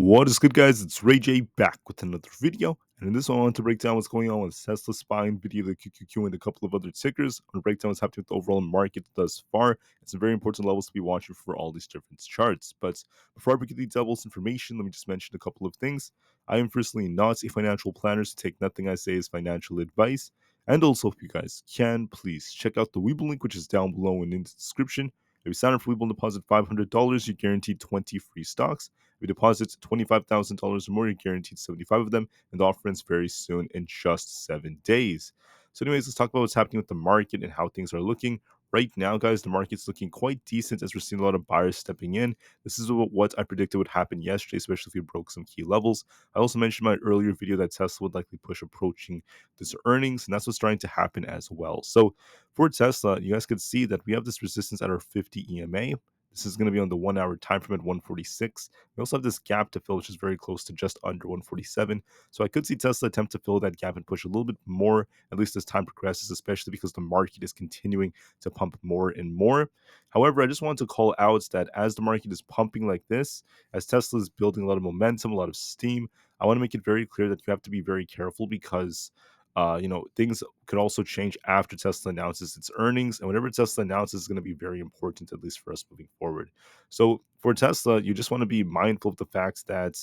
What is good, guys? It's Ray J back with another video. And in this one, I want to break down what's going on with Tesla, SPY, Nvda, the QQQ, and a couple of other tickers. I want to break down what's happening with the overall market thus far. It's some very important levels to be watching for all these different charts. But before I begin the devil's information, let me just mention a couple of things. I am personally not a financial planner, so take nothing I say as financial advice. And also, if you guys can, please check out the Webull link, which is down below and in the description. If you sign up for Webull and deposit $500, you're guaranteed 20 free stocks. If you deposit $25,000 or more, you're guaranteed 75 of them, and the offer ends very soon in just 7 days. So, anyways, let's talk about what's happening with the market and how things are looking. Right now, guys, the market's looking quite decent as we're seeing a lot of buyers stepping in. This is what I predicted would happen yesterday, especially if we broke some key levels. I also mentioned in my earlier video that Tesla would likely push approaching this earnings, and that's what's starting to happen as well. So, for Tesla, you guys could see that we have this resistance at our 50 EMA. This is going to be on the 1 hour time frame at 146. We also have this gap to fill, which is very close to just under 147. So I could see Tesla attempt to fill that gap and push a little bit more, at least as time progresses, especially because the market is continuing to pump more and more. However, I just wanted to call out that as the market is pumping like this, as Tesla is building a lot of momentum, a lot of steam, I want to make it very clear that you have to be very careful because things could also change after Tesla announces its earnings. And whatever Tesla announces is going to be very important, at least for us moving forward. So for Tesla, you just want to be mindful of the fact that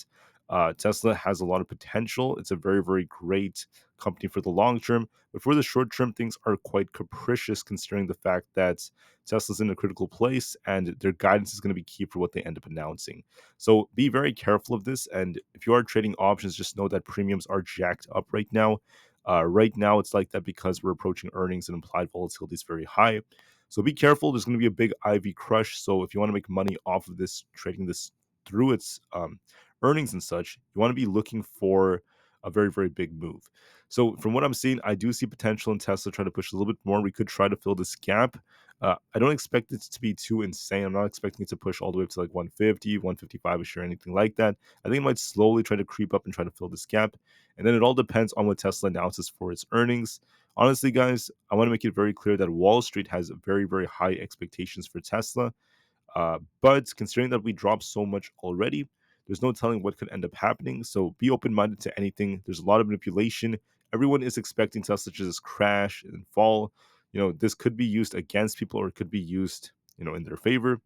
Tesla has a lot of potential. It's a very, very great company for the long term. But for the short term, things are quite capricious considering the fact that Tesla's in a critical place and their guidance is going to be key for what they end up announcing. So be very careful of this. And if you are trading options, just know that premiums are jacked up right now. Right now, it's like that because we're approaching earnings and implied volatility is very high. So be careful. There's going to be a big IV crush. So if you want to make money off of this, trading this through its earnings and such, you want to be looking for a very, very big move. So from what I'm seeing, I do see potential in Tesla trying to push a little bit more. We could try to fill this gap. I don't expect it to be too insane. I'm not expecting it to push all the way up to like 150, 155 ish or anything like that. I think it might slowly try to creep up and try to fill this gap. And then it all depends on what Tesla announces for its earnings. Honestly, guys, I want to make it very clear that Wall Street has very, very high expectations for Tesla. But considering that we dropped so much already, there's no telling what could end up happening. So be open minded to anything. There's a lot of manipulation. Everyone is expecting Tesla to just crash and fall. This could be used against people or it could be used, in their favor.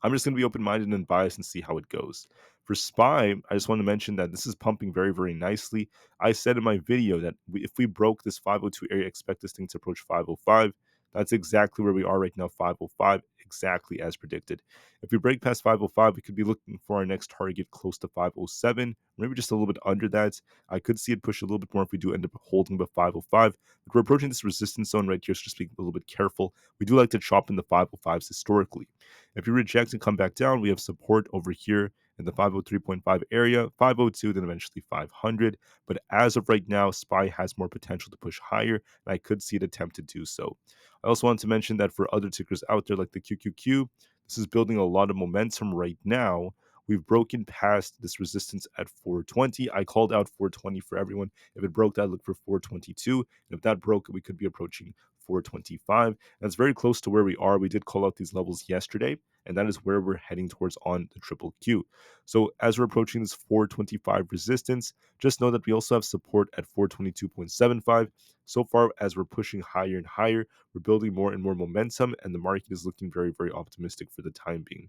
I'm just going to be open minded and biased and see how it goes. For SPY, I just want to mention that this is pumping very, very nicely. I said in my video that if we broke this 502 area, expect this thing to approach 505. That's exactly where we are right now, 505, exactly as predicted. If we break past 505, we could be looking for our next target close to 507, maybe just a little bit under that. I could see it push a little bit more if we do end up holding the 505. But we're approaching this resistance zone right here, so just be a little bit careful. We do like to chop in the 505s historically. If you reject and come back down, we have support over here in the 503.5 area, 502, then eventually 500. But as of right now, SPY has more potential to push higher, and I could see it attempt to do so. I also want to mention that for other tickers out there like the QQQ, this is building a lot of momentum right now. We've broken past this resistance at 420. I called out 420 for everyone. If it broke that, look for 422. And if that broke, we could be approaching 425. That's very close to where we are. We did call out these levels yesterday, and that is where we're heading towards on the triple Q. So as we're approaching this 425 resistance, just know that we also have support at 422.75. So far, as we're pushing higher and higher, we're building more and more momentum, and the market is looking very, very optimistic for the time being.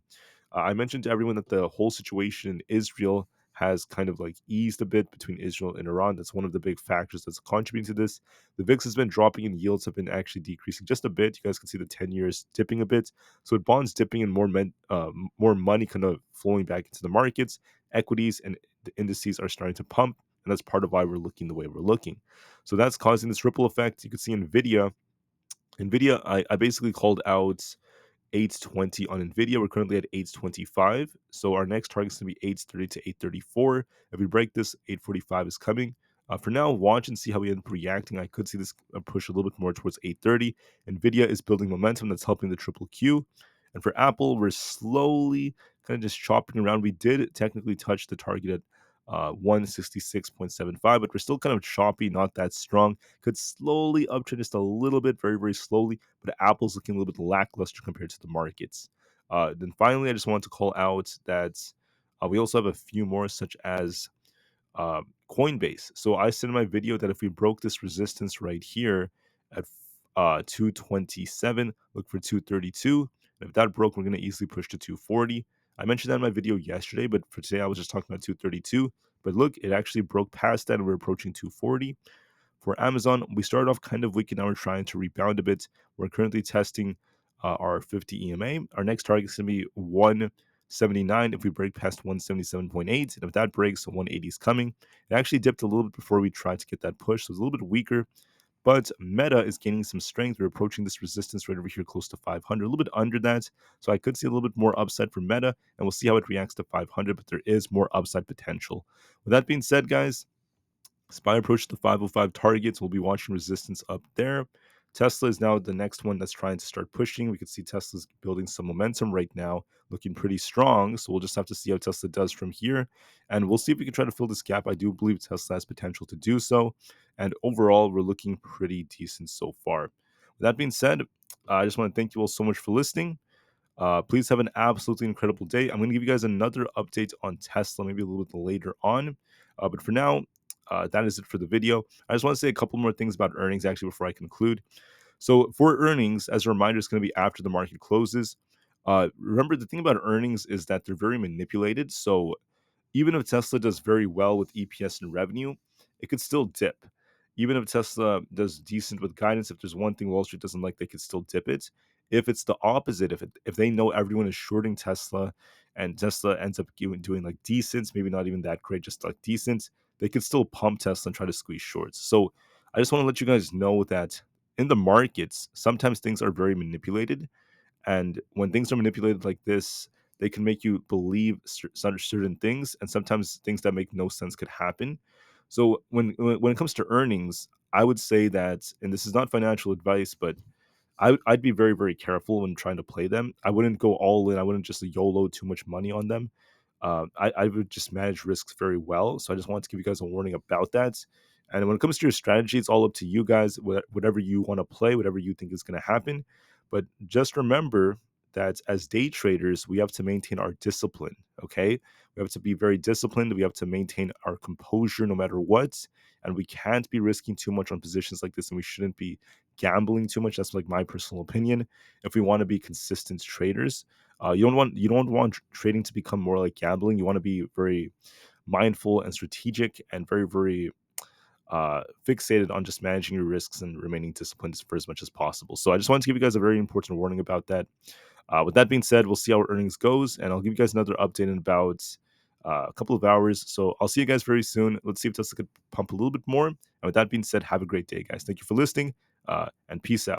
I mentioned to everyone that the whole situation in Israel has kind of like eased a bit between Israel and Iran. That's one of the big factors that's contributing to this. The VIX has been dropping and yields have been actually decreasing just a bit. You guys can see the 10 years dipping a bit. So with bonds dipping and more money kind of flowing back into the markets, equities and the indices are starting to pump. And that's part of why we're looking the way we're looking. So that's causing this ripple effect. You can see Nvda. I basically called out 820 on Nvidia. We're currently at 825. So our next target is going to be 830 to 834. If we break this, 845 is coming. For now, watch and see how we end up reacting. I could see this push a little bit more towards 830. Nvidia is building momentum that's helping the triple Q. And for Apple, we're slowly kind of just chopping around. We did technically touch the target at 166.75, but we're still kind of choppy, not that strong. Could slowly uptrend just a little bit, very, very slowly, but Apple's looking a little bit lackluster compared to the markets. Then finally, I just want to call out that We also have a few more, such as Coinbase. So I said in my video that if we broke this resistance right here at 227, look for 232. And if that broke, we're going to easily push to 240. I mentioned that in my video yesterday, but for today I was just talking about 232. But look, it actually broke past that and we're approaching 240. For Amazon, we started off kind of weak and now we're trying to rebound a bit. We're currently testing our 50 EMA. Our next target is going to be 179 if we break past 177.8. And if that breaks, 180 is coming. It actually dipped a little bit before we tried to get that push, so it's a little bit weaker. But Meta is gaining some strength. We're approaching this resistance right over here close to 500, a little bit under that. So I could see a little bit more upside for Meta, and we'll see how it reacts to 500, but there is more upside potential. With that being said, guys, SPY approached the 505 targets. We'll be watching resistance up there. Tesla is now the next one that's trying to start pushing. We can see Tesla's building some momentum right now, looking pretty strong. So we'll just have to see how Tesla does from here. And we'll see if we can try to fill this gap. I do believe Tesla has potential to do so. And overall, we're looking pretty decent so far. With that being said, I just want to thank you all so much for listening. Please have an absolutely incredible day. I'm going to give you guys another update on Tesla maybe a little bit later on. But for now, that is it for the video. I just want to say a couple more things about earnings actually before I conclude. So for earnings, as a reminder, it's going to be after the market closes. Remember, the thing about earnings is that they're very manipulated. So even if Tesla does very well with EPS and revenue, it could still dip. Even if Tesla does decent with guidance, if there's one thing Wall Street doesn't like, they could still dip it. If it's the opposite, if they know everyone is shorting Tesla and Tesla ends up doing like decent, maybe not even that great, just like decent, they could still pump Tesla and try to squeeze shorts. So I just want to let you guys know that in the markets, sometimes things are very manipulated, and when things are manipulated like this, they can make you believe certain things, and sometimes things that make no sense could happen. So when it comes to earnings, I would say that, and this is not financial advice, but I'd be very, very careful when trying to play them. I wouldn't go all in. I wouldn't just YOLO too much money on them. I would just manage risks very well. So I just wanted to give you guys a warning about that. And when it comes to your strategy, it's all up to you guys, whatever you want to play, whatever you think is going to happen. But just remember that as day traders, we have to maintain our discipline. Okay. We have to be very disciplined. We have to maintain our composure no matter what. And we can't be risking too much on positions like this. And we shouldn't be gambling too much. That's like my personal opinion. If we want to be consistent traders, you don't want trading to become more like gambling. You want to be very mindful and strategic and very, very fixated on just managing your risks and remaining disciplined for as much as possible. So I just wanted to give you guys a very important warning about that. With that being said, we'll see how our earnings goes, and I'll give you guys another update in about a couple of hours. So I'll see you guys very soon. Let's see if Tesla could pump a little bit more. And with that being said, have a great day, guys. Thank you for listening, and peace out.